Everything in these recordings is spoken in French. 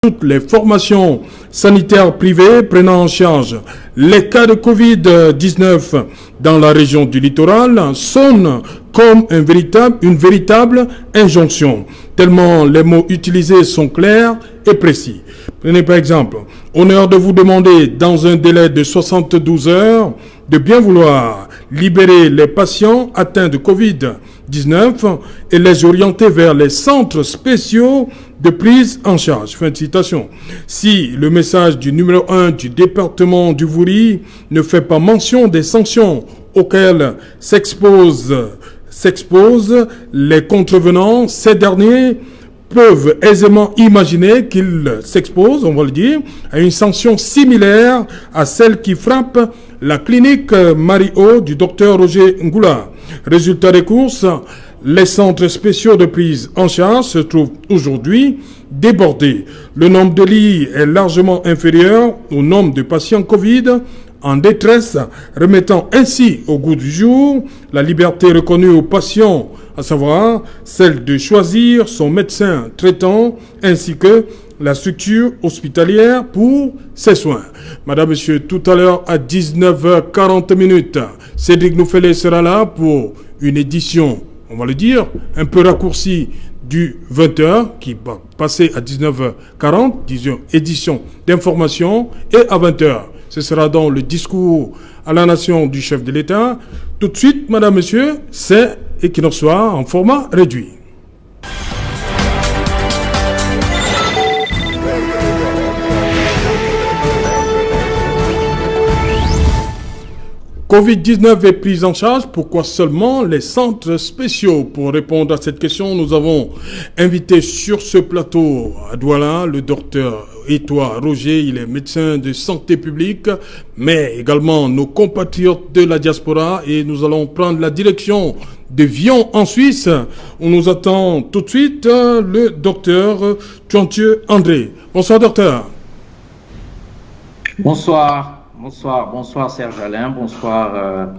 toutes les formations sanitaires privées prenant en charge les cas de Covid-19 dans la région du littoral sonnent comme une véritable injonction, tellement les mots utilisés sont clairs et précis. Prenez par exemple, honneur de vous demander dans un délai de 72 heures de bien vouloir libérer les patients atteints de Covid-19 et les orienter vers les centres spéciaux de prise en charge. Fin de citation. Si le message du numéro 1 du département du Vouri ne fait pas mention des sanctions auxquelles s'exposent les contrevenants, ces derniers peuvent aisément imaginer qu'ils s'exposent, on va le dire, à une sanction similaire à celle qui frappe la clinique Marie-O du docteur Roger Ngoula. Résultat des courses, les centres spéciaux de prise en charge se trouvent aujourd'hui débordés. Le nombre de lits est largement inférieur au nombre de patients Covid en détresse, remettant ainsi au goût du jour la liberté reconnue aux patients, à savoir celle de choisir son médecin traitant ainsi que la structure hospitalière pour ses soins. Madame, Monsieur, tout à l'heure à 19h40, Cédric Noufélé sera là pour une édition, on va le dire, un peu raccourcie du 20h qui va passer à 19h40, disons édition d'information, et à 20h. Ce sera donc le discours à la nation du chef de l'État. Tout de suite, Madame, Monsieur, c'est Equinox Soir en format réduit. Covid-19 est prise en charge, pourquoi seulement les centres spéciaux? Pour répondre à cette question, nous avons invité sur ce plateau à Douala le docteur Étoile Roger, il est médecin de santé publique, mais également nos compatriotes de la diaspora, et nous allons prendre la direction de Vion en Suisse, où nous attend tout de suite le docteur Tchanthieu André. Bonsoir docteur. Bonsoir. Bonsoir Serge Alain, bonsoir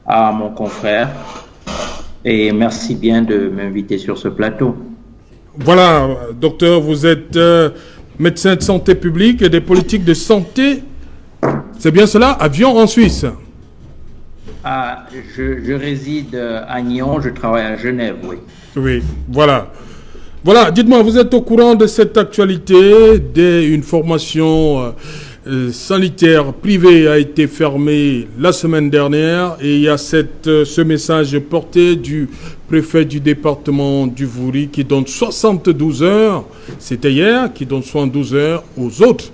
à mon confrère et merci bien de m'inviter sur ce plateau. Voilà, docteur, vous êtes médecin de santé publique et des politiques de santé, c'est bien cela, à Vion en Suisse? Je réside à Nyon, je travaille à Genève, oui. Oui, voilà. Voilà, dites-moi, vous êtes au courant de cette actualité, d'une formation sanitaire privée a été fermée la semaine dernière et il y a ce message porté du préfet du département du Vouri qui donne 72 heures, c'était hier, qui donne 72 heures aux autres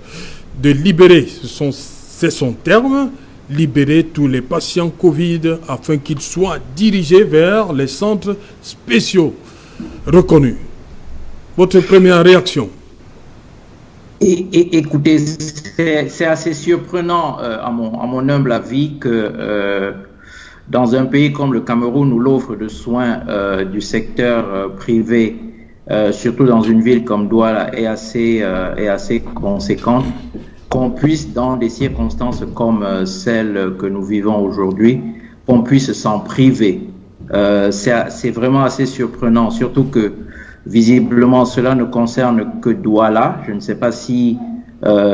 de libérer, c'est son terme, libérer tous les patients Covid afin qu'ils soient dirigés vers les centres spéciaux reconnus. Votre première réaction? Écoutez, c'est assez surprenant à mon humble avis que dans un pays comme le Cameroun où l'offre de soins du secteur privé, surtout dans une ville comme Douala, est assez conséquente, qu'on puisse dans des circonstances comme celles que nous vivons aujourd'hui, qu'on puisse s'en priver. C'est vraiment assez surprenant, surtout que visiblement, cela ne concerne que Douala. Je ne sais pas si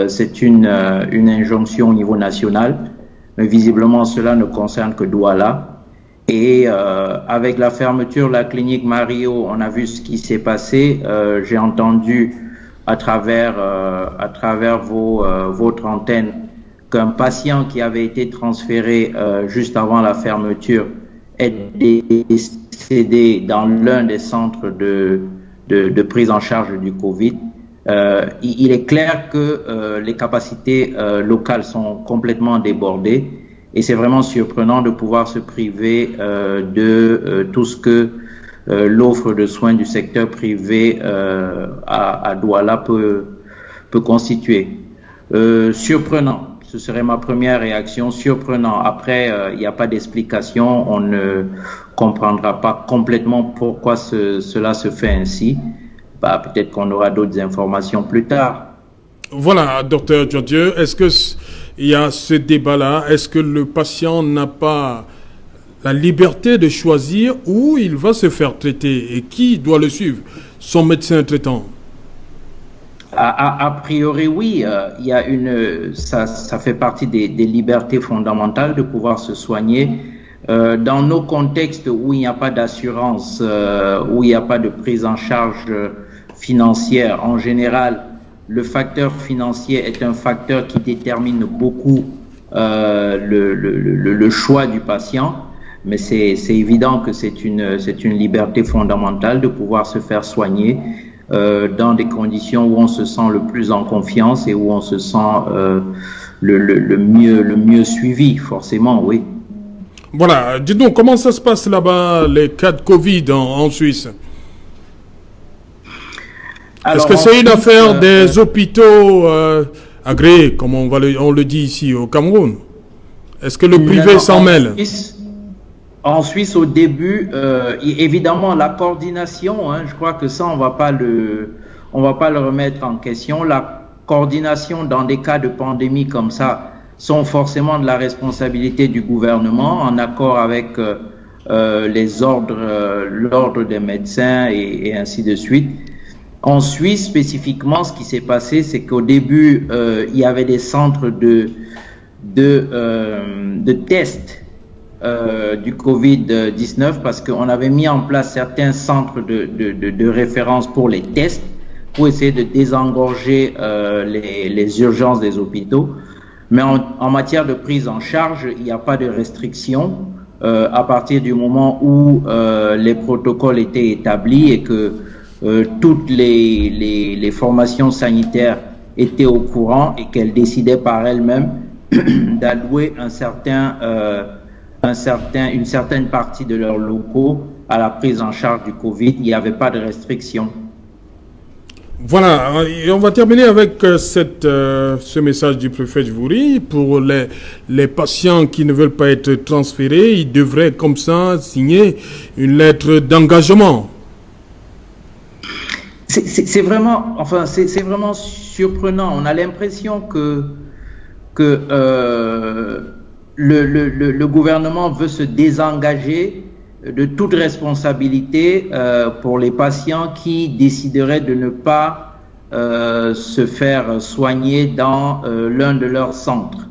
c'est une injonction au niveau national, mais visiblement, cela ne concerne que Douala. Et avec la fermeture de la clinique Marie-O, on a vu ce qui s'est passé. J'ai entendu à travers votre antenne qu'un patient qui avait été transféré juste avant la fermeture est décédé dans l'un des centres de prise en charge du Covid. Il est clair que les capacités locales sont complètement débordées et c'est vraiment surprenant de pouvoir se priver de tout ce que l'offre de soins du secteur privé à Douala peut constituer. Surprenant. Ce serait ma première réaction, surprenant. Après, il n'y a pas d'explication, on ne comprendra pas complètement pourquoi cela se fait ainsi. Peut-être qu'on aura d'autres informations plus tard. Voilà, docteur Tchanthieu, est-ce qu'il y a ce débat-là? Est-ce que le patient n'a pas la liberté de choisir où il va se faire traiter et qui doit le suivre? Son médecin traitant? A priori, oui, il y a ça fait partie des libertés fondamentales de pouvoir se soigner. Dans nos contextes où il n'y a pas d'assurance, où il n'y a pas de prise en charge financière, en général, le facteur financier est un facteur qui détermine beaucoup le choix du patient. Mais c'est évident que c'est une liberté fondamentale de pouvoir se faire soigner dans des conditions où on se sent le plus en confiance et où on se sent le mieux suivi, forcément, oui. Voilà, dites-nous, comment ça se passe là-bas, les cas de Covid en Suisse? Est-ce que c'est une affaire des hôpitaux agréés, comme on le dit ici au Cameroun? Est-ce que le privé s'en mêle? En Suisse, au début, évidemment, la coordination, je crois que ça, on va pas le remettre en question. La coordination dans des cas de pandémie comme ça sont forcément de la responsabilité du gouvernement, en accord avec l'ordre des médecins et ainsi de suite. En Suisse, spécifiquement, ce qui s'est passé, c'est qu'au début, il y avait des centres de tests du Covid-19 parce qu'on avait mis en place certains centres de référence pour les tests pour essayer de désengorger les urgences des hôpitaux. Mais en matière de prise en charge, il n'y a pas de restriction à partir du moment où les protocoles étaient établis et que toutes les formations sanitaires étaient au courant et qu'elles décidaient par elles-mêmes d'allouer une certaine partie de leurs locaux à la prise en charge du Covid. Il n'y avait pas de restriction. Voilà, et on va terminer avec ce message du préfet Djivouri. Pour les patients qui ne veulent pas être transférés, ils devraient comme ça signer une lettre d'engagement. C'est vraiment surprenant. On a l'impression que le gouvernement veut se désengager de toute responsabilité pour les patients qui décideraient de ne pas se faire soigner dans l'un de leurs centres.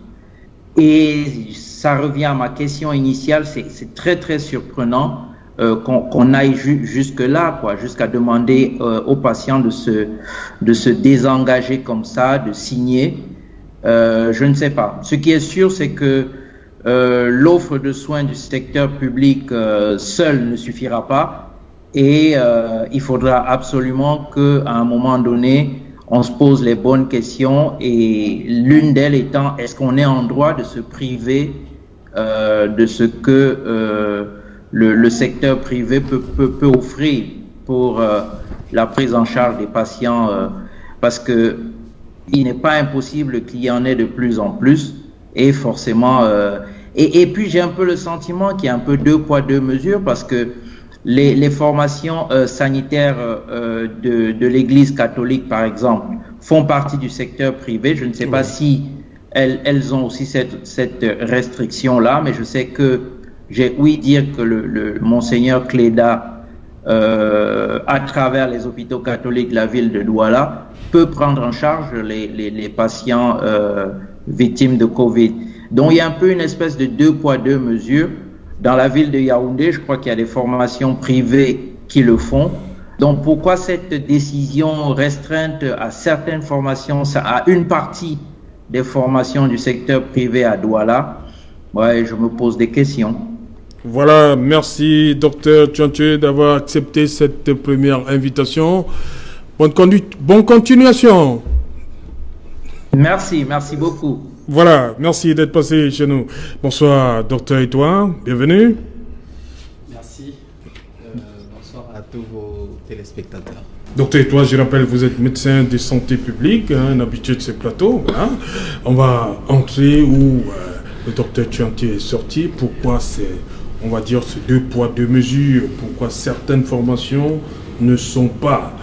Et ça revient à ma question initiale, c'est très très surprenant qu'on aille jusque-là, jusqu'à demander aux patients de se désengager comme ça, de signer. Je ne sais pas. Ce qui est sûr, c'est que l'offre de soins du secteur public seule ne suffira pas et il faudra absolument qu'à un moment donné, on se pose les bonnes questions et l'une d'elles étant, est-ce qu'on est en droit de se priver de ce que le secteur privé peut offrir pour la prise en charge des patients parce que il n'est pas impossible qu'il y en ait de plus en plus et forcément et puis j'ai un peu le sentiment qu'il y a un peu deux poids deux mesures parce que les formations sanitaires de l'Église catholique par exemple font partie du secteur privé. Je ne sais pas si elles ont aussi cette restriction là, mais je sais que j'ai ouï dire que le Monseigneur Cléda à travers les hôpitaux catholiques de la ville de Douala peut prendre en charge les patients victimes de Covid. Donc il y a un peu une espèce de deux poids deux mesures. Dans la ville de Yaoundé, je crois qu'il y a des formations privées qui le font. Donc pourquoi cette décision restreinte à certaines formations, à une partie des formations du secteur privé à Douala? Ouais, je me pose des questions. Voilà, merci Dr Tchantche d'avoir accepté cette première invitation. Bonne continuation. Merci beaucoup. Voilà, merci d'être passé chez nous. Bonsoir, docteur Etoile, bienvenue. Merci. Bonsoir à tous vos téléspectateurs. Docteur Etoile, je rappelle, vous êtes médecin de santé publique, un habitué de ce plateau. Voilà. On va entrer où le docteur Tchantche est sorti. Pourquoi on va dire, ces deux poids, deux mesures? Pourquoi certaines formations ne sont pas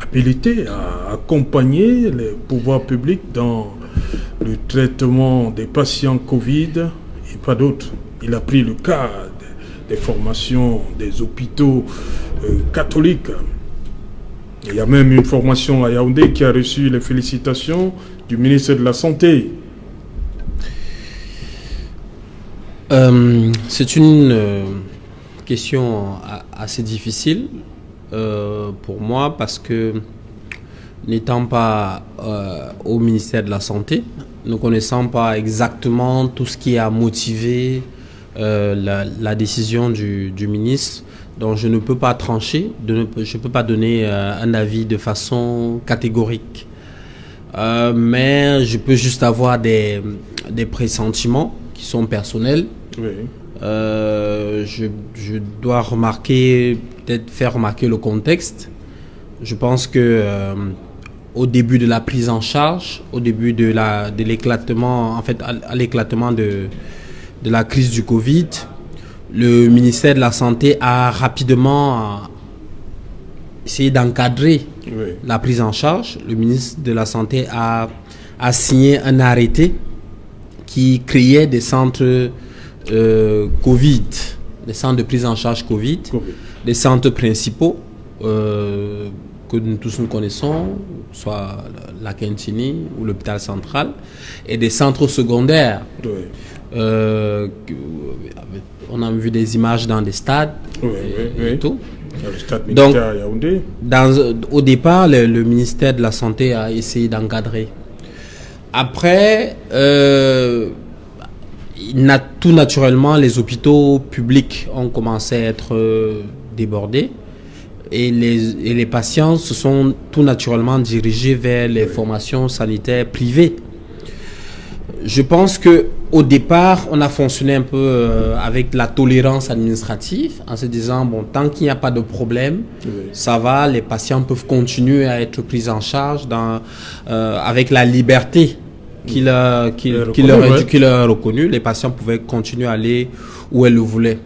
habilitées à accompagner les pouvoirs publics dans le traitement des patients Covid et pas d'autres. Il a pris le cas des formations des hôpitaux catholiques. Il y a même une formation à Yaoundé qui a reçu les félicitations du ministre de la Santé. C'est une question assez difficile pour moi parce que n'étant pas au ministère de la Santé, ne connaissant pas exactement tout ce qui a motivé la décision du ministre, donc je ne peux pas trancher, je ne peux pas donner un avis de façon catégorique. Mais je peux juste avoir des pressentiments qui sont personnels. Oui. Je dois peut-être faire remarquer le contexte. Je pense que au début de la prise en charge, au début de l'éclatement, en fait, à l'éclatement de la crise du Covid, le ministère de la Santé a rapidement essayé d'encadrer la prise en charge. Le ministre de la Santé a signé un arrêté qui créait des centres Covid, des centres de prise en charge Covid, des centres principaux que nous tous nous connaissons, soit la Quintini ou l'hôpital central, et des centres secondaires. On a vu des images dans des stades et tout. Le stade militaire à Yaoundé. Au départ, le ministère de la Santé a essayé d'encadrer. Après, tout naturellement, les hôpitaux publics ont commencé à être débordés et les patients se sont tout naturellement dirigés vers les formations sanitaires privées. Je pense que au départ, on a fonctionné un peu avec la tolérance administrative, en se disant bon, tant qu'il n'y a pas de problème, ça va, les patients peuvent continuer à être pris en charge avec la liberté qui leur est reconnue. Les patients pouvaient continuer à aller où ils le voulaient.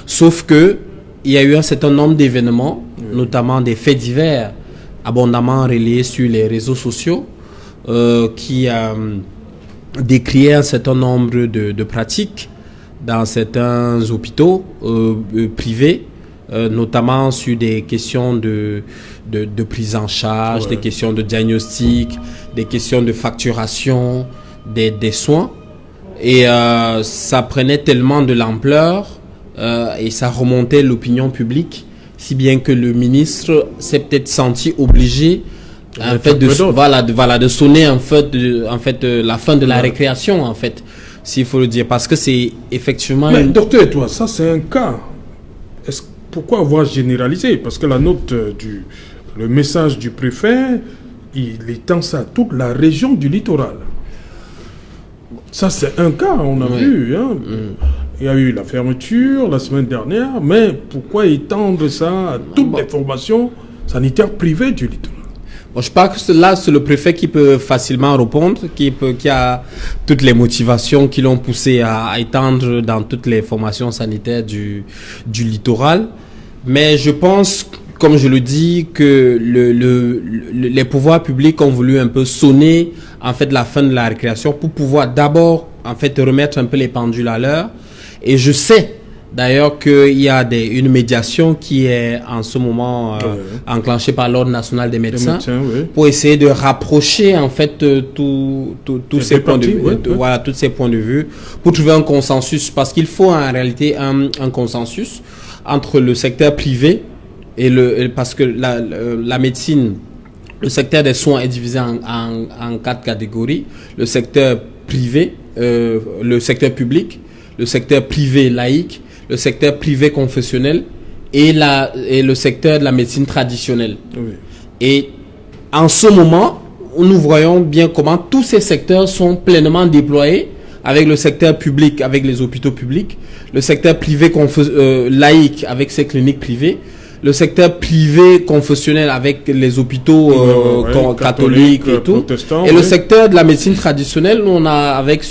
Sauf que il y a eu un certain nombre d'événements, notamment des faits divers abondamment relayés sur les réseaux sociaux, qui décriait un certain nombre de pratiques dans certains hôpitaux privés, notamment sur des questions de prise en charge, des questions de diagnostic, des questions de facturation des soins. Et ça prenait tellement de l'ampleur et ça remontait l'opinion publique, si bien que le ministre s'est peut-être senti obligé de sonner en fait la fin de la récréation, en fait, s'il faut le dire, parce que c'est effectivement. Mais docteur, et toi, ça c'est un cas. Pourquoi avoir généralisé? Parce que la note le message du préfet, il étend ça à toute la région du littoral. Ça c'est un cas, on a vu. Hein. Il y a eu la fermeture la semaine dernière, mais pourquoi étendre ça à toutes les formations sanitaires privées du littoral? Bon, je pense que là, c'est le préfet qui peut facilement répondre, qui a toutes les motivations qui l'ont poussé à étendre dans toutes les formations sanitaires du littoral. Mais je pense, comme je le dis, que les pouvoirs publics ont voulu un peu sonner en fait la fin de la récréation pour pouvoir d'abord en fait remettre un peu les pendules à l'heure. Et je sais d'ailleurs qu'il y a une médiation qui est en ce moment enclenchée par l'Ordre national des médecins, pour essayer de rapprocher en fait tous ces points de vue, tous ces points de vue, pour trouver un consensus, parce qu'il faut en réalité un consensus entre le secteur privé parce que la médecine, le secteur des soins est divisé en 4 catégories: le secteur privé, le secteur public, le secteur privé laïque, le secteur privé confessionnel et le secteur de la médecine traditionnelle. Et en ce moment, nous voyons bien comment tous ces secteurs sont pleinement déployés, avec le secteur public, avec les hôpitaux publics, le secteur privé laïque avec ses cliniques privées, le secteur privé confessionnel avec les hôpitaux catholiques et tout, et le secteur de la médecine traditionnelle, nous on a avec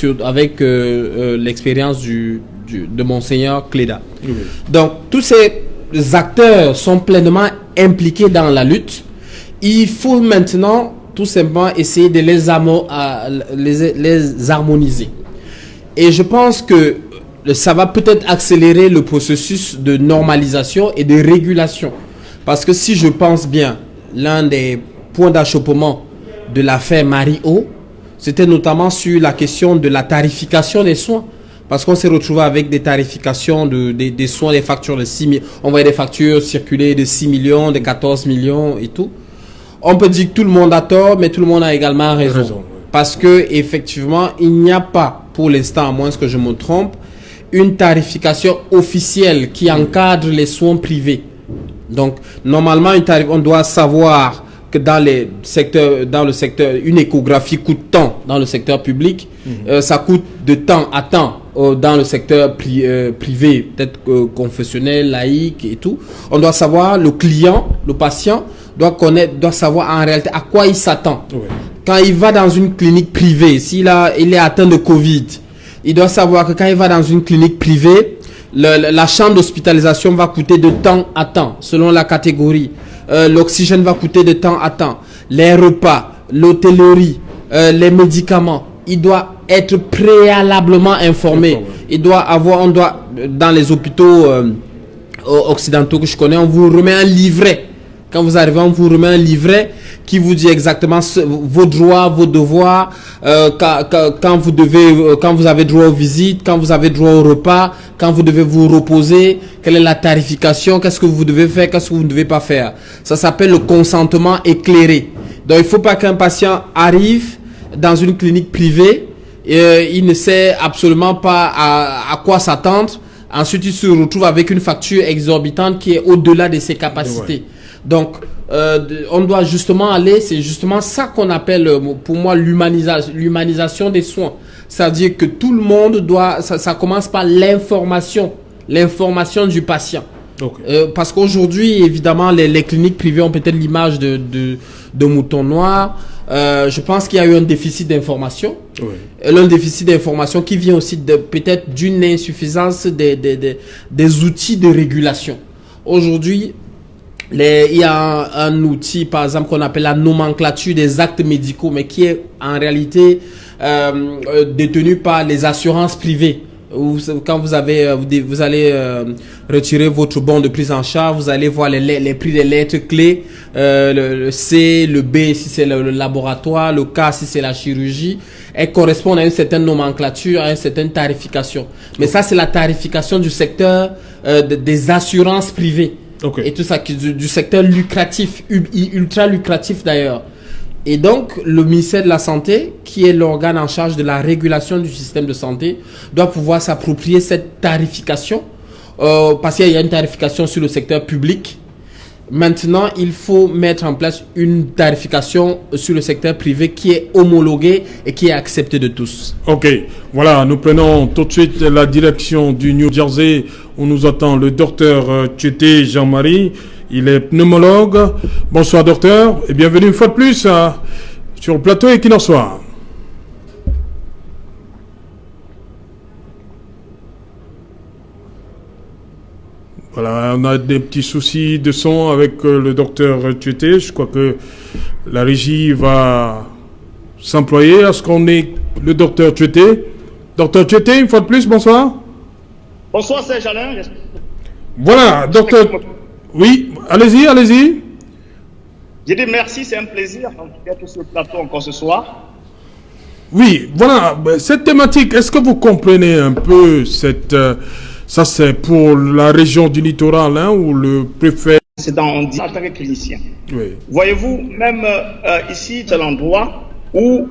l'expérience de Monseigneur Cléda. Donc tous ces acteurs sont pleinement impliqués dans la lutte. Il faut maintenant tout simplement essayer de les harmoniser. Et je pense que ça va peut-être accélérer le processus de normalisation et de régulation. Parce que si je pense bien, l'un des points d'achoppement de l'affaire Marie-O, c'était notamment sur la question de la tarification des soins. Parce qu'on s'est retrouvé avec des tarifications des soins, des factures de 6 millions. On voyait des factures circuler de 6 millions, de 14 millions et tout. On peut dire que tout le monde a tort, mais tout le monde a également raison. Parce que, effectivement, il n'y a pas, pour l'instant, à moins que je me trompe, une tarification officielle qui encadre les soins privés. Donc, normalement, on doit savoir que dans le secteur, une échographie coûte tant dans le secteur public, ça coûte de temps à temps dans le secteur privé, peut-être confessionnel, laïque et tout. On doit savoir, le client, le patient, doit savoir en réalité à quoi il s'attend. Oui. Quand il va dans une clinique privée, il est atteint de Covid, il doit savoir que quand il va dans une clinique privée, la chambre d'hospitalisation va coûter de temps à temps, selon la catégorie. L'oxygène va coûter de temps à temps. Les repas, l'hôtellerie, les médicaments, il doit être préalablement informé. Dans les hôpitaux occidentaux que je connais, on vous remet un livret. Quand vous arrivez, on vous remet un livret qui vous dit exactement vos droits, vos devoirs, quand vous avez droit aux visites, quand vous avez droit au repas, quand vous devez vous reposer, quelle est la tarification, qu'est-ce que vous devez faire, qu'est-ce que vous ne devez pas faire. Ça s'appelle le consentement éclairé. Donc, il ne faut pas qu'un patient arrive dans une clinique privée et il ne sait absolument pas à quoi s'attendre. Ensuite, il se retrouve avec une facture exorbitante qui est au-delà de ses capacités. Ouais. Donc, on doit justement c'est justement ça qu'on appelle, pour moi, l'humanisation des soins. C'est-à-dire que tout le monde ça commence par l'information du patient. Okay. Parce qu'aujourd'hui, évidemment, les cliniques privées ont peut-être l'image de moutons noirs. Je pense qu'il y a eu un déficit d'information. Oui. Un déficit d'information qui vient aussi peut-être d'une insuffisance des outils de régulation. Aujourd'hui, il y a un outil, par exemple, qu'on appelle la nomenclature des actes médicaux, mais qui est en réalité détenu par les assurances privées. Quand vous allez retirer votre bon de prise en charge, vous allez voir les prix des lettres clés, le C, le B si c'est le laboratoire, le K si c'est la chirurgie. Elles correspondent à une certaine nomenclature, à une certaine tarification. Mais ça, c'est la tarification du secteur des assurances privées. Okay. Et tout ça, du secteur lucratif, ultra lucratif d'ailleurs. Et donc, le ministère de la Santé, qui est l'organe en charge de la régulation du système de santé, doit pouvoir s'approprier cette tarification, parce qu'il y a une tarification sur le secteur public. Maintenant, il faut mettre en place une tarification sur le secteur privé qui est homologuée et qui est acceptée de tous. Ok, voilà, nous prenons tout de suite la direction du New Jersey où nous attend le docteur Tchété Jean-Marie. Il est pneumologue. Bonsoir docteur et bienvenue une fois de plus sur le plateau Equinox Soir. Voilà, on a des petits soucis de son avec le docteur Tchété. Je crois que la régie va s'employer à ce qu'on ait le docteur Tchété. Docteur Tchété, une fois de plus, bonsoir. Bonsoir, c'est Alain. Voilà, docteur. Oui, allez-y. Je dis merci, c'est un plaisir d'être sur le plateau encore ce soir. Oui, voilà, cette thématique, est-ce que vous comprenez un peu cette... ça, c'est pour la région du littoral, hein, où le préfet... C'est en tant que clinicien. Oui. Voyez-vous, même ici, c'est l'endroit où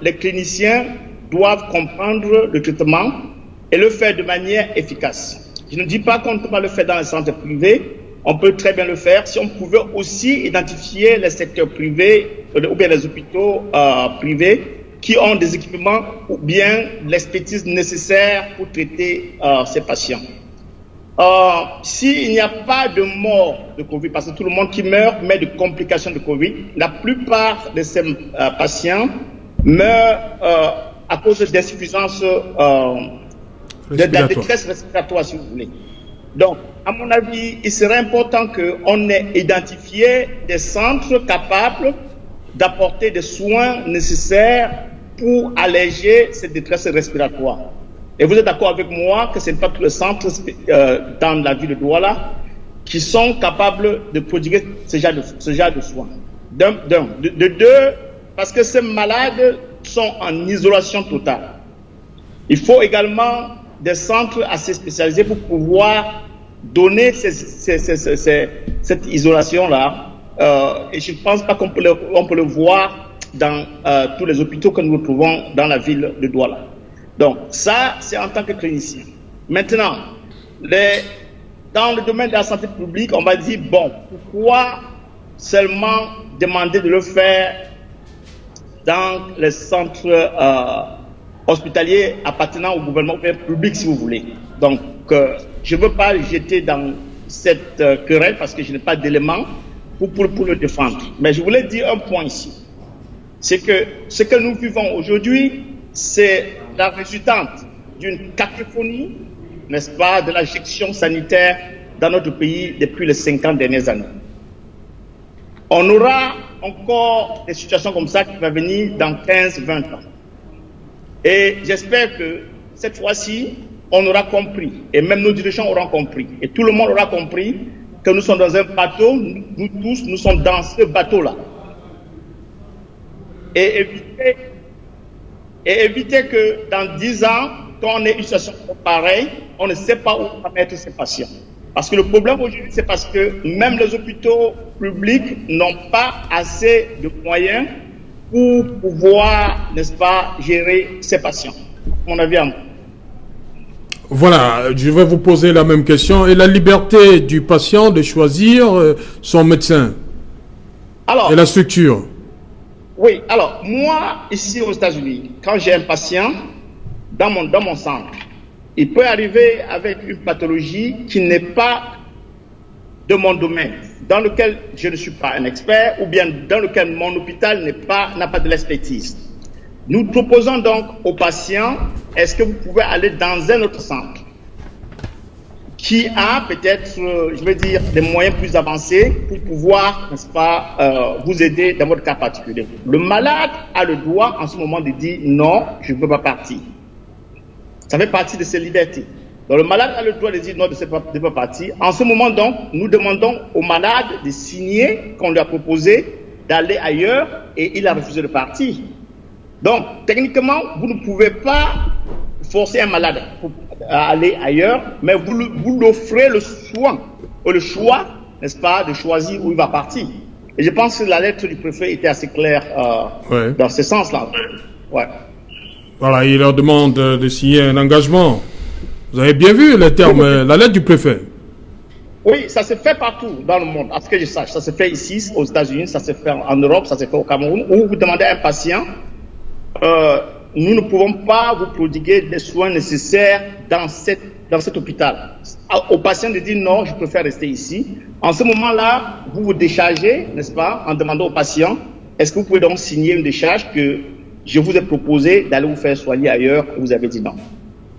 les cliniciens doivent comprendre le traitement et le faire de manière efficace. Je ne dis pas qu'on ne peut pas le faire dans les centres privés, on peut très bien le faire si on pouvait aussi identifier les secteurs privés ou bien les hôpitaux privés qui ont des équipements ou bien l'expertise nécessaire pour traiter ces patients. S'il n'y a pas de mort de Covid, parce que tout le monde qui meurt meurt de complications de Covid, la plupart de ces patients meurent à cause d'insuffisance de détresse respiratoire, si vous voulez. Donc, à mon avis, il serait important qu'on ait identifié des centres capables d'apporter des soins nécessaires pour alléger cette détresse respiratoire. Et vous êtes d'accord avec moi que ce n'est pas tous les centres dans la ville de Douala qui sont capables de prodiguer ce genre de soins. De deux, parce que ces malades sont en isolation totale. Il faut également des centres assez spécialisés pour pouvoir donner cette isolation-là. Et je ne pense pas qu'on peut le voir dans tous les hôpitaux que nous retrouvons dans la ville de Douala. Donc ça, c'est en tant que clinicien. Maintenant, dans le domaine de la santé publique, on va dire, bon, pourquoi seulement demander de le faire dans les centres hospitaliers appartenant au gouvernement public, si vous voulez. Donc, je ne veux pas jeter dans cette querelle parce que je n'ai pas d'éléments pour le défendre. Mais je voulais dire un point ici. C'est que ce que nous vivons aujourd'hui, c'est la résultante d'une cacophonie, n'est-ce pas, de la gestion sanitaire dans notre pays depuis les 50 dernières années. On aura encore des situations comme ça qui vont venir dans 15-20 ans. Et j'espère que cette fois-ci, on aura compris, et même nos dirigeants auront compris, et tout le monde aura compris que nous sommes dans un bateau, nous tous, nous sommes dans ce bateau-là. Et éviter que dans 10 ans, quand on ait une situation pareille, on ne sait pas où on va mettre ces patients. Parce que le problème aujourd'hui, c'est parce que même les hôpitaux publics n'ont pas assez de moyens pour pouvoir, n'est-ce pas, gérer ces patients. À mon avis, à moi. Voilà, je vais vous poser la même question. Et la liberté du patient de choisir son médecin et la structure? Oui, alors, moi, ici aux États-Unis, quand j'ai un patient dans mon centre, il peut arriver avec une pathologie qui n'est pas de mon domaine, dans lequel je ne suis pas un expert, ou bien dans lequel mon hôpital n'a pas de l'expertise. Nous proposons donc aux patients, est-ce que vous pouvez aller dans un autre centre qui a peut-être, je veux dire, des moyens plus avancés pour pouvoir, n'est-ce pas, vous aider dans votre cas particulier. Le malade a le droit en ce moment de dire non, je ne peux pas partir. Ça fait partie de ses libertés. Donc le malade a le droit de dire non, de ne pas partir. En ce moment donc, nous demandons au malade de signer qu'on lui a proposé d'aller ailleurs et il a refusé de partir. Donc techniquement, vous ne pouvez pas forcer un malade à aller ailleurs, mais vous lui offrez le soin, ou le choix, n'est-ce pas, de choisir où il va partir. Et je pense que la lettre du préfet était assez claire dans ce sens-là. Ouais. Voilà, il leur demande de signer un engagement. Vous avez bien vu les termes, la lettre du préfet? Oui, ça se fait partout dans le monde, à ce que je sache. Ça se fait ici, aux États-Unis, ça se fait en Europe, ça se fait au Cameroun, où vous demandez à un patient, nous ne pouvons pas vous prodiguer des soins nécessaires dans cet hôpital. Au patient de dire non, je préfère rester ici. En ce moment-là, vous vous déchargez, n'est-ce pas, en demandant au patient, est-ce que vous pouvez donc signer une décharge que je vous ai proposé d'aller vous faire soigner ailleurs, et vous avez dit non.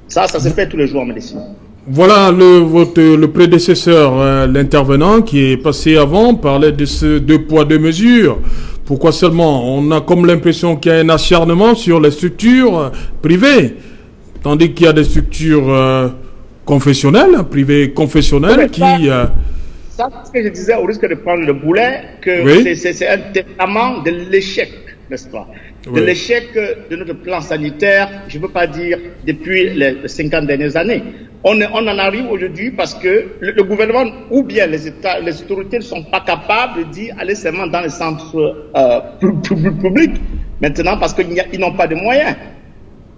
Ça se fait tous les jours en médecine. Voilà, le prédécesseur, l'intervenant qui est passé avant, parlait de ce 2 poids 2 mesures. Pourquoi seulement? On a comme l'impression qu'il y a un acharnement sur les structures privées, tandis qu'il y a des structures confessionnelles, privées confessionnelles qui... Ça, c'est ce que je disais au risque de prendre le boulet, que c'est un testament de l'échec, n'est-ce pas? De l'échec de notre plan sanitaire, je ne peux pas dire depuis les 50 dernières années. On en arrive aujourd'hui parce que le gouvernement ou bien les autorités ne sont pas capables de dire aller seulement dans les centres publics maintenant parce qu'ils n'ont pas de moyens.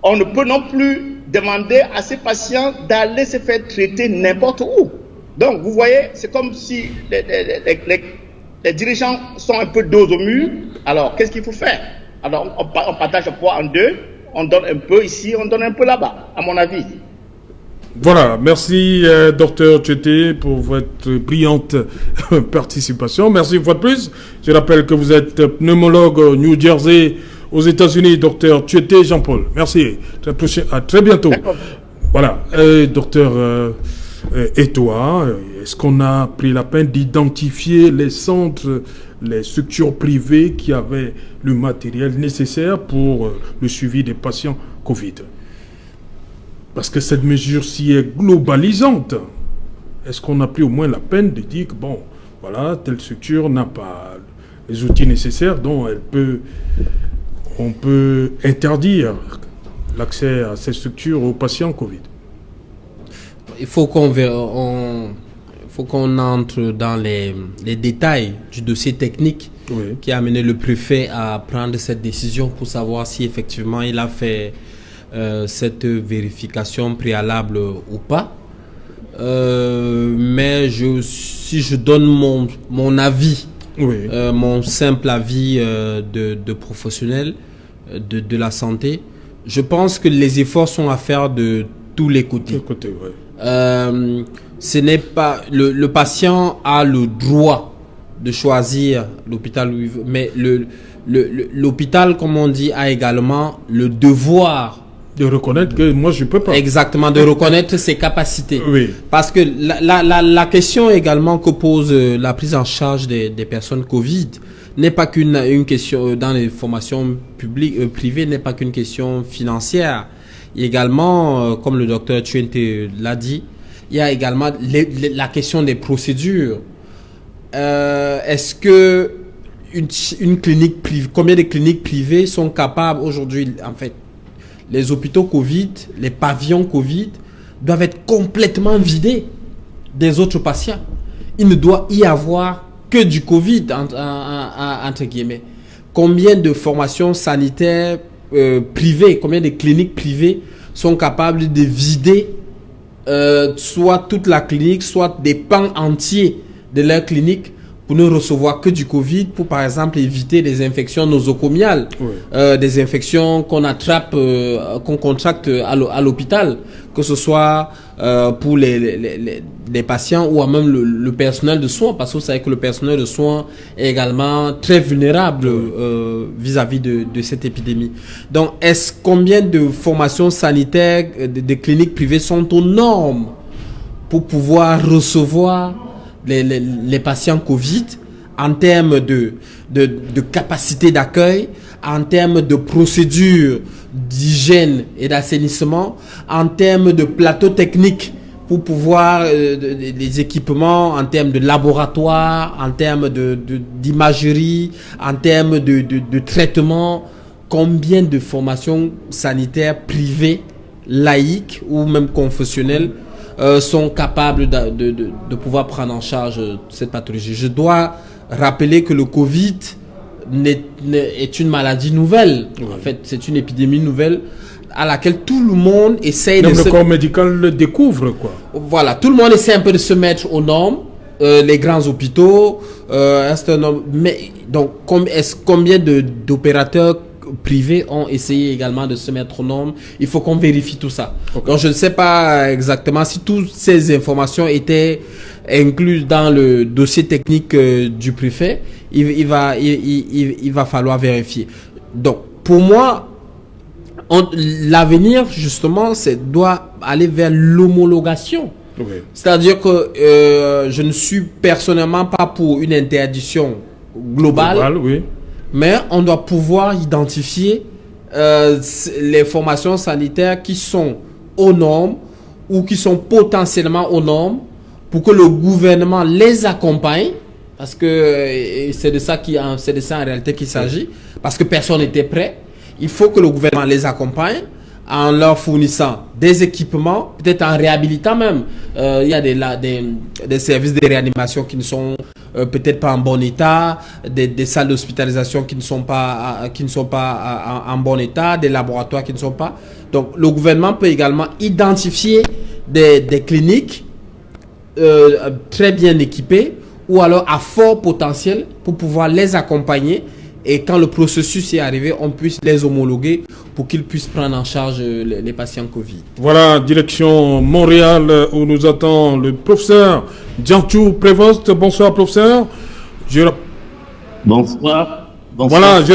On ne peut non plus demander à ces patients d'aller se faire traiter n'importe où. Donc vous voyez, c'est comme si les dirigeants sont un peu dos au mur. Alors qu'est-ce qu'il faut faire? Alors on partage le poids en deux, on donne un peu ici, on donne un peu là-bas, à mon avis. Voilà, merci Dr Tchété pour votre brillante participation. Merci une fois de plus. Je rappelle que vous êtes pneumologue au New Jersey, aux États-Unis, Dr Tchété Jean-Paul. Merci. À très bientôt. Voilà, docteur, et toi, est-ce qu'on a pris la peine d'identifier les centres, les structures privées qui avaient le matériel nécessaire pour le suivi des patients Covid? Parce que cette mesure-ci est globalisante. est-ce qu'on a pris au moins la peine de dire que, bon, voilà, telle structure n'a pas les outils nécessaires dont on peut interdire l'accès à ces structures aux patients Covid? Il faut qu'on entre dans les détails du dossier technique qui a amené le préfet à prendre cette décision pour savoir si effectivement il a fait cette vérification préalable ou pas. Mais si je donne mon avis, mon simple avis de professionnel de la santé, je pense que les efforts sont à faire de tous les côtés. Ce n'est pas le patient a le droit de choisir l'hôpital où il veut, mais l'hôpital, comme on dit, a également le devoir de reconnaître que moi je peux pas. Exactement, de reconnaître ses capacités. Oui. Parce que la question également que pose la prise en charge des personnes Covid n'est pas qu'une question dans les formations publiques, privées, n'est pas qu'une question financière. Et également, comme le docteur Tuente l'a dit, il y a également la question des procédures. Est-ce que une clinique privée, combien de cliniques privées sont capables aujourd'hui, en fait, les hôpitaux Covid, les pavillons Covid doivent être complètement vidés des autres patients. Il ne doit y avoir que du Covid, entre guillemets. Combien de formations sanitaires privées, combien de cliniques privées sont capables de vider soit toute la clinique, soit des pans entiers de leur clinique pour ne recevoir que du Covid, pour par exemple éviter des infections nosocomiales, des infections qu'on attrape, qu'on contracte à l'hôpital, que ce soit pour les patients ou même le personnel de soins, parce que vous savez que le personnel de soins est également très vulnérable vis-à-vis de cette épidémie. Donc, combien de formations sanitaires, de cliniques privées sont aux normes pour pouvoir recevoir les patients Covid en termes de capacité d'accueil, en termes de procédures d'hygiène et d'assainissement, en termes de plateau technique pour pouvoir des équipements, en termes de laboratoire, en termes d'imagerie, en termes de traitement. Combien de formations sanitaires privées, laïques ou même confessionnelles sont capables de pouvoir prendre en charge cette pathologie? Je dois rappeler que le Covid est une maladie nouvelle. En fait, c'est une épidémie nouvelle à laquelle tout le monde essaye le corps médical le découvre, quoi. Voilà, tout le monde essaie un peu de se mettre aux normes. Les grands hôpitaux, mais donc combien d'opérateurs privés ont essayé également de se mettre aux normes? Il faut qu'on vérifie tout ça. Donc je ne sais pas exactement si toutes ces informations étaient incluses dans le dossier technique du préfet. Il va falloir vérifier. Donc pour moi, l'avenir justement doit aller vers l'homologation. C'est-à-dire que je ne suis personnellement pas pour une interdiction globale, mais on doit pouvoir identifier les formations sanitaires qui sont aux normes ou qui sont potentiellement aux normes pour que le gouvernement les accompagne, parce que c'est de ça en réalité qu'il s'agit, parce que personne n'était prêt. Il faut que le gouvernement les accompagne en leur fournissant des équipements, peut-être en réhabilitant même. Il y a des services de réanimation qui ne sont peut-être pas en bon état, des salles d'hospitalisation qui ne sont pas en bon état, des laboratoires qui ne sont pas. Donc le gouvernement peut également identifier des cliniques très bien équipées ou alors à fort potentiel pour pouvoir les accompagner. Et quand le processus est arrivé, on puisse les homologuer pour qu'ils puissent prendre en charge les patients Covid. Voilà, direction Montréal où nous attend le professeur Djantou Prévost. Bonsoir, professeur. Bonsoir. Voilà, je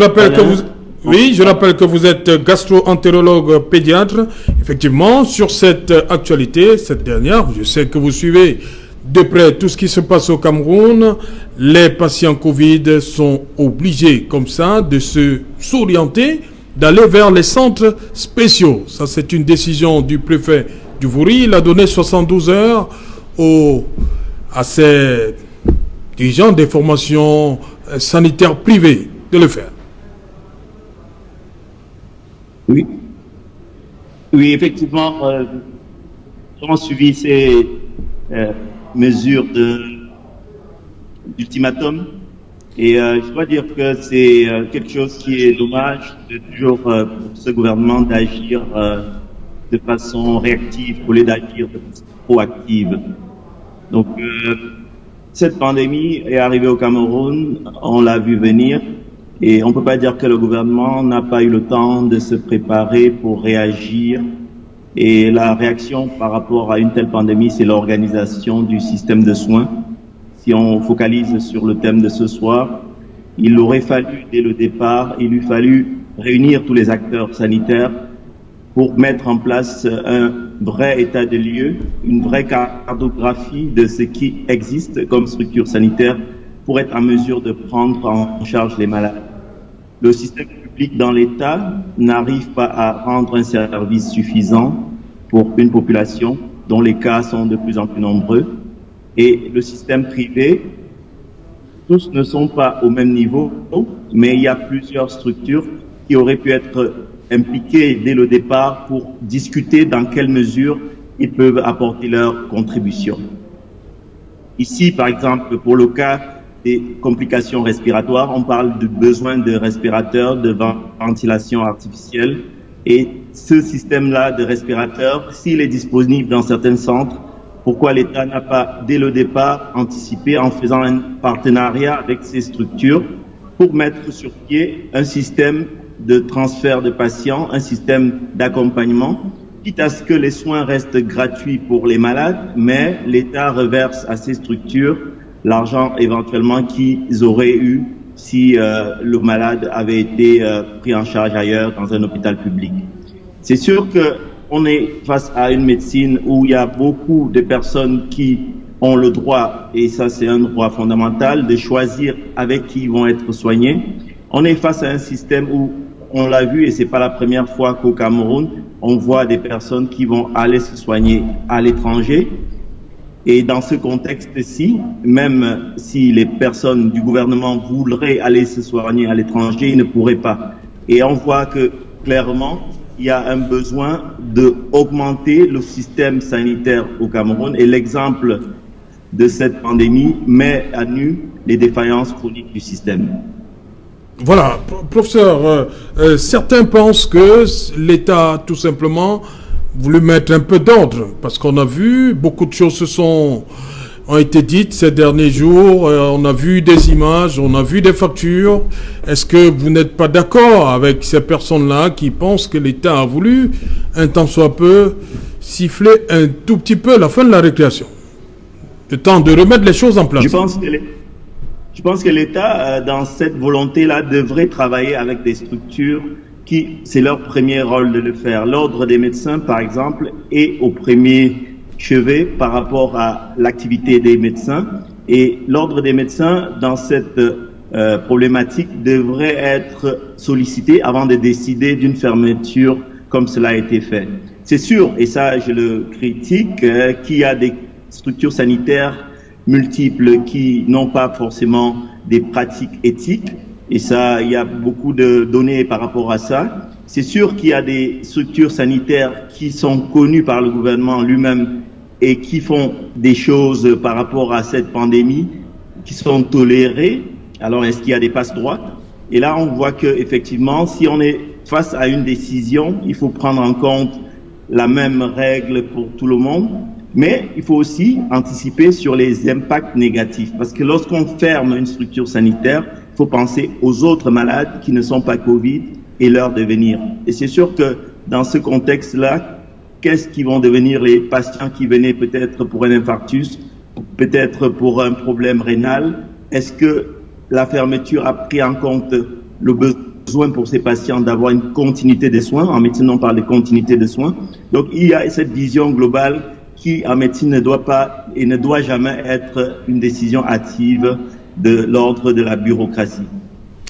rappelle que vous êtes gastro-entérologue pédiatre. Effectivement, sur cette actualité, cette dernière, je sais que vous suivez de près tout ce qui se passe au Cameroun. Les patients Covid sont obligés comme ça de s'orienter, d'aller vers les centres spéciaux. Ça, c'est une décision du préfet du Vouri. Il a donné 72 heures à ces dirigeants des formations sanitaires privées de le faire? Oui. Oui, effectivement, nous avons suivi ces mesures d'ultimatum et je dois dire que c'est quelque chose qui est dommage de toujours pour ce gouvernement d'agir de façon réactive au lieu d'agir de façon proactive. Donc, cette pandémie est arrivée au Cameroun, on l'a vu venir. Et on ne peut pas dire que le gouvernement n'a pas eu le temps de se préparer pour réagir. Et la réaction par rapport à une telle pandémie, c'est l'organisation du système de soins. Si on focalise sur le thème de ce soir, il aurait fallu, dès le départ, il eût fallu réunir tous les acteurs sanitaires pour mettre en place un vrai état de lieux, une vraie cartographie de ce qui existe comme structure sanitaire pour être en mesure de prendre en charge les malades. Le système public dans l'État n'arrive pas à rendre un service suffisant pour une population dont les cas sont de plus en plus nombreux. Et le système privé, tous ne sont pas au même niveau, mais il y a plusieurs structures qui auraient pu être impliquées dès le départ pour discuter dans quelle mesure ils peuvent apporter leur contribution. Ici, par exemple, pour le cas des complications respiratoires, on parle de besoin de respirateurs, de ventilation artificielle. Et ce système-là de respirateurs, s'il est disponible dans certains centres, pourquoi l'État n'a pas, dès le départ, anticipé en faisant un partenariat avec ces structures pour mettre sur pied un système de transfert de patients, un système d'accompagnement, quitte à ce que les soins restent gratuits pour les malades, mais l'État reverse à ces structures l'argent éventuellement qu'ils auraient eu si le malade avait été pris en charge ailleurs dans un hôpital public. C'est sûr qu'on est face à une médecine où il y a beaucoup de personnes qui ont le droit, et ça c'est un droit fondamental, de choisir avec qui ils vont être soignés. On est face à un système où, on l'a vu, et c'est pas la première fois qu'au Cameroun, on voit des personnes qui vont aller se soigner à l'étranger. Et dans ce contexte-ci, même si les personnes du gouvernement voudraient aller se soigner à l'étranger, ils ne pourraient pas. Et on voit que, clairement, il y a un besoin d'augmenter le système sanitaire au Cameroun. Et l'exemple de cette pandémie met à nu les défaillances chroniques du système. Voilà, professeur, certains pensent que l'État, tout simplement, voulu mettre un peu d'ordre, parce qu'on a vu beaucoup de choses ont été dites ces derniers jours, on a vu des images, on a vu des factures. Est-ce que vous n'êtes pas d'accord avec ces personnes-là qui pensent que l'État a voulu, un tant soit peu, siffler un tout petit peu la fin de la récréation, le temps de remettre les choses en place? Je pense que l'État, dans cette volonté-là, devrait travailler avec des structures qui, c'est leur premier rôle de le faire. L'ordre des médecins, par exemple, est au premier chevet par rapport à l'activité des médecins. Et l'ordre des médecins, dans cette problématique, devrait être sollicité avant de décider d'une fermeture comme cela a été fait. C'est sûr, et ça je le critique, qu'il y a des structures sanitaires multiples qui n'ont pas forcément des pratiques éthiques. Et ça, il y a beaucoup de données par rapport à ça. C'est sûr qu'il y a des structures sanitaires qui sont connues par le gouvernement lui-même et qui font des choses par rapport à cette pandémie qui sont tolérées. Alors, est-ce qu'il y a des passe-droits? Et là, on voit que effectivement, si on est face à une décision, il faut prendre en compte la même règle pour tout le monde. Mais il faut aussi anticiper sur les impacts négatifs. Parce que lorsqu'on ferme une structure sanitaire, il faut penser aux autres malades qui ne sont pas Covid et leur devenir. Et c'est sûr que dans ce contexte-là, qu'est-ce qui vont devenir les patients qui venaient peut-être pour un infarctus, peut-être pour un problème rénal? Est-ce que la fermeture a pris en compte le besoin pour ces patients d'avoir une continuité des soins? En médecine, on parle de continuité de soins. Donc, il y a cette vision globale qui, en médecine, ne doit pas et ne doit jamais être une décision hâtive de l'ordre de la bureaucratie.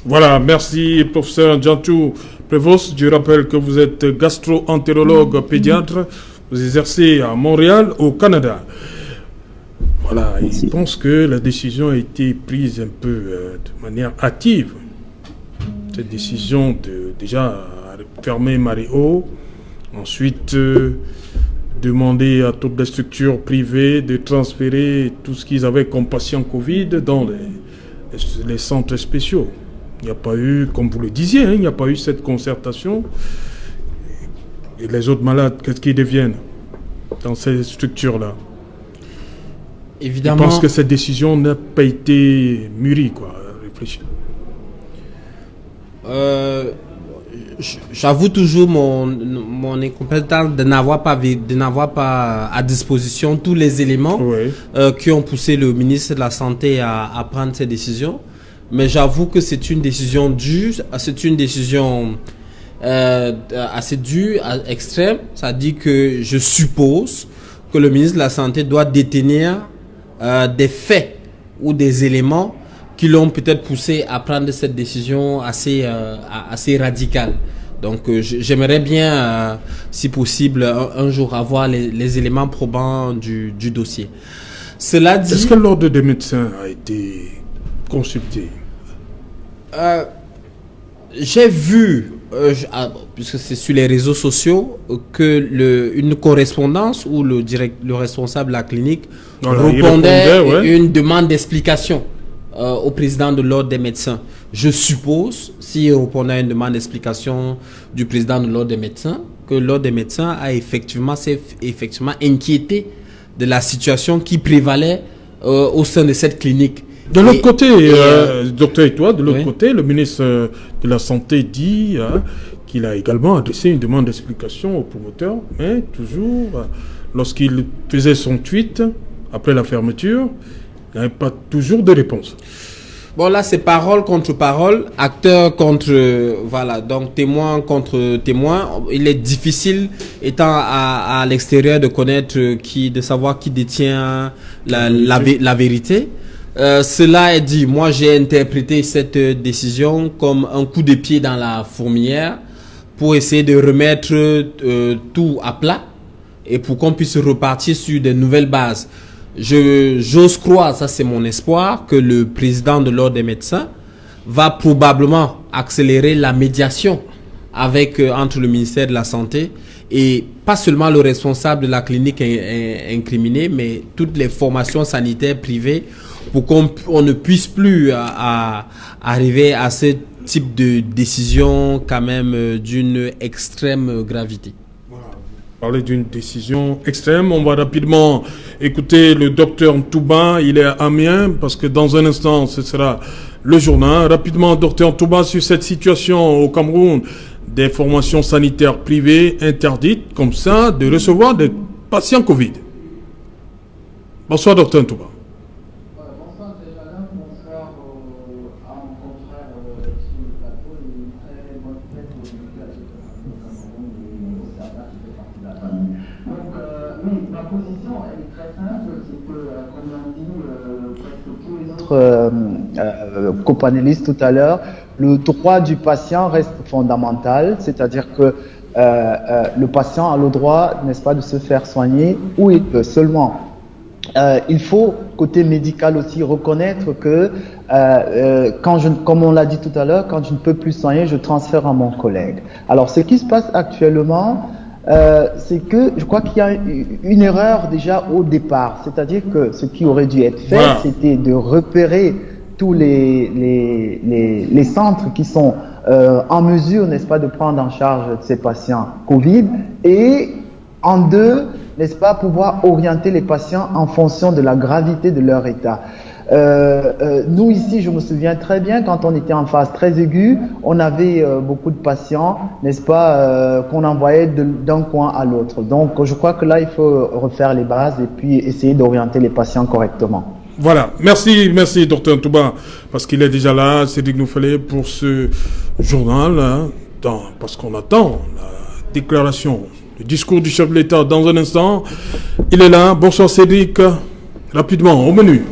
Voilà, merci professeur Ndjantou Prévost. Je rappelle que vous êtes gastro-entérologue pédiatre. Vous exercez à Montréal, au Canada. Voilà, il pense que la décision a été prise un peu de manière hâtive. Cette décision de déjà fermer Marie-O, ensuite demander à toutes les structures privées de transférer tout ce qu'ils avaient comme patients Covid dans les centres spéciaux. Il n'y a pas eu, comme vous le disiez, il n'y a pas eu cette concertation. Et les autres malades, qu'est-ce qu'ils deviennent dans ces structures-là? Évidemment. Je pense que cette décision n'a pas été mûrie, quoi, réfléchie. J'avoue toujours mon incompétence de n'avoir pas à disposition tous les éléments qui ont poussé le ministre de la Santé à prendre ces décisions. Mais j'avoue que c'est une décision dure, c'est une décision assez dure, extrême. Ça dit que je suppose que le ministre de la Santé doit détenir des faits ou des éléments qui l'ont peut-être poussé à prendre cette décision assez radicale. Donc j'aimerais bien, si possible, un jour avoir les éléments probants du dossier. Cela dit... Est-ce que l'ordre des médecins a été consulté? J'ai vu, puisque c'est sur les réseaux sociaux, que une correspondance où le responsable de la clinique répondait une demande d'explication au président de l'ordre des médecins. Je suppose, s'il répondait à une demande d'explication du président de l'ordre des médecins, que l'ordre des médecins s'est effectivement inquiété de la situation qui prévalait au sein de cette clinique. De l'autre côté, docteur Etoile, de l'autre côté, le ministre de la Santé dit qu'il a également adressé une demande d'explication au promoteur, mais toujours, lorsqu'il faisait son tweet, après la fermeture, il n'y avait pas toujours de réponse. Bon, là, c'est parole contre parole, acteur contre... voilà, donc témoin contre témoin. Il est difficile, étant à l'extérieur, de connaître de savoir qui détient la vérité. Cela est dit, moi j'ai interprété cette décision comme un coup de pied dans la fourmilière pour essayer de remettre tout à plat et pour qu'on puisse repartir sur de nouvelles bases. J'ose croire, ça c'est mon espoir, que le président de l'ordre des médecins va probablement accélérer la médiation entre le ministère de la Santé et pas seulement le responsable de la clinique incriminée, mais toutes les formations sanitaires privées pour qu'on ne puisse plus arriver à ce type de décision quand même d'une extrême gravité. Parler d'une décision extrême, on va rapidement écouter le docteur Ntouba, il est à Amiens, parce que dans un instant, ce sera le journal. Rapidement, docteur Ntouba, sur cette situation au Cameroun, des formations sanitaires privées interdites, comme ça, de recevoir des patients Covid. Bonsoir, docteur Ntouba. Bonsoir, Téjalan. Bonsoir à mon confrère sur le plateau. Une très bonne fête pour l'éducation au Cameroun et au Sahara qui fait partie de la famille. Donc, oui, ma position est très simple. C'est que, comme l'ont dit presque tous les autres copanélistes tout à l'heure, le droit du patient reste fondamental. C'est-à-dire que le patient a le droit, n'est-ce pas, de se faire soigner où il peut seulement. Il faut, côté médical aussi, reconnaître que, comme on l'a dit tout à l'heure, quand je ne peux plus soigner, je transfère à mon collègue. Alors, ce qui se passe actuellement, c'est que je crois qu'il y a une erreur déjà au départ. C'est-à-dire que ce qui aurait dû être fait, c'était de repérer tous les centres qui sont en mesure, n'est-ce pas, de prendre en charge ces patients Covid et en deux, n'est-ce pas, pouvoir orienter les patients en fonction de la gravité de leur état. Nous ici, je me souviens très bien, quand on était en phase très aiguë, on avait beaucoup de patients, n'est-ce pas, qu'on envoyait d'un coin à l'autre. Donc, je crois que là, il faut refaire les bases et puis essayer d'orienter les patients correctement. Voilà, merci docteur Ntouba, parce qu'il est déjà là, Cédric Nouffelé, pour ce journal, hein, parce qu'on attend la déclaration, le discours du chef de l'État dans un instant. Il est là. Bonsoir Cédric, rapidement, au menu.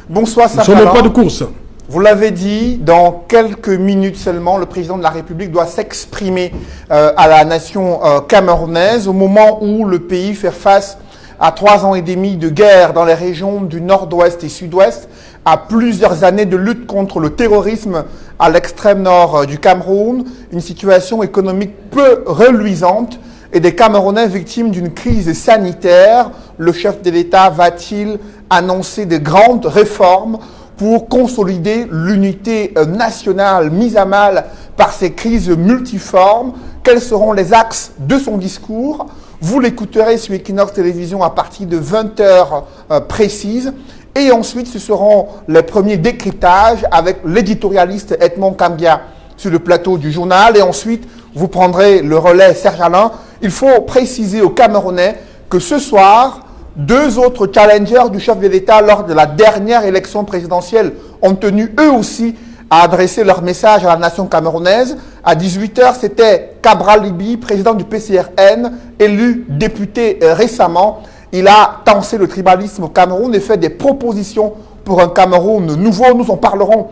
Bonsoir Safala. Nous ne sommes pas de course. Vous l'avez dit, dans quelques minutes seulement, le président de la République doit s'exprimer à la nation camerounaise au moment où le pays fait face à 3 ans et demi de guerre dans les régions du nord-ouest et sud-ouest, à plusieurs années de lutte contre le terrorisme à l'extrême nord du Cameroun, une situation économique peu reluisante et des Camerounais victimes d'une crise sanitaire, le chef de l'État va-t-il annoncer de grandes réformes pour consolider l'unité nationale mise à mal par ces crises multiformes? Quels seront les axes de son discours? Vous l'écouterez sur Equinox Télévision à partir de 20h précises. Et ensuite, ce seront les premiers décryptages avec l'éditorialiste Edmond Cambia sur le plateau du journal. Et ensuite, vous prendrez le relais Serge Alain. Il faut préciser aux Camerounais que ce soir, 2 autres challengers du chef de l'État lors de la dernière élection présidentielle ont tenu eux aussi à adresser leur message à la nation camerounaise. À 18h, c'était Cabral Libi, président du PCRN, élu député récemment. Il a tensé le tribalisme au Cameroun et fait des propositions pour un Cameroun nouveau. Nous en parlerons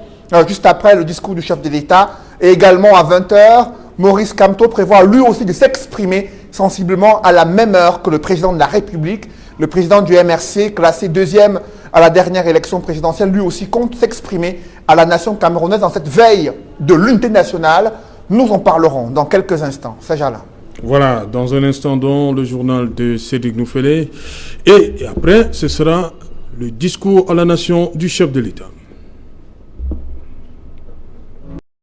juste après le discours du chef de l'État. Et également à 20h, Maurice Kamto prévoit lui aussi de s'exprimer sensiblement à la même heure que le président de la République. Le président du MRC, classé 2e à la dernière élection présidentielle, lui aussi compte s'exprimer à la nation camerounaise dans cette veille de l'unité nationale. Nous en parlerons dans quelques instants. Serge Alain. Voilà, dans un instant, dans le journal de Cédric Noufélé. Et après, ce sera le discours à la nation du chef de l'État.